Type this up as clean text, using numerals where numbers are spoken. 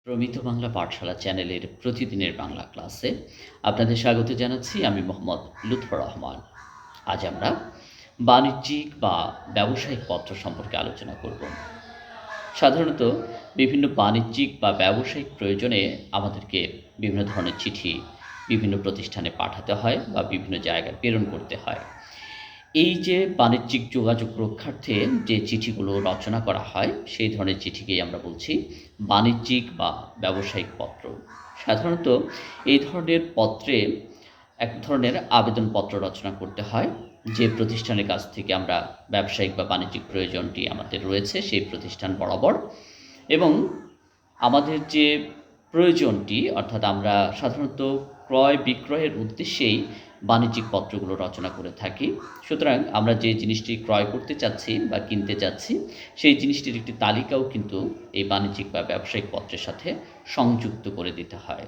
প্রমিত বাংলা পাঠশালা চ্যানেলের প্রতিদিনের বাংলা ক্লাসে আপনাদের স্বাগত জানাচ্ছি। আমি মোহাম্মদ লুৎফর রহমান। আজ আমরা বাণিজ্যিক বা ব্যবসায়িক পত্র সম্পর্কে আলোচনা করব। সাধারণত বিভিন্ন বাণিজ্যিক বা ব্যবসায়িক প্রয়োজনে আমাদেরকে বিভিন্ন ধরনের চিঠি বিভিন্ন প্রতিষ্ঠানে পাঠাতে হয় বা বিভিন্ন জায়গায় প্রেরণ করতে হয়। এই যে বাণিজ্যিক যোগাযোগ রক্ষার্থে যে চিঠিগুলো রচনা করা হয়, সেই ধরনের চিঠিকেই আমরা বলছি বাণিজ্যিক বা ব্যবসায়িক পত্র। সাধারণত এই ধরনের পত্রে এক ধরনের আবেদনপত্র রচনা করতে হয়। যে প্রতিষ্ঠানের কাছ থেকে আমরা ব্যবসায়িক বা বাণিজ্যিক প্রয়োজনটি আমাদের রয়েছে, সেই প্রতিষ্ঠান বরাবর এবং আমাদের যে প্রয়োজনটি অর্থাৎ আমরা সাধারণত ক্রয় বিক্রয়ের উদ্দেশ্যেই বাণিজ্যিক পত্রগুলো রচনা করে থাকি। সুতরাং আমরা যে জিনিসটি ক্রয় করতে চাচ্ছি বা কিনতে চাচ্ছি, সেই জিনিসটির একটি তালিকাও কিন্তু এই বাণিজ্যিক বা ব্যবসায়িক পত্রের সাথে সংযুক্ত করে দিতে হয়।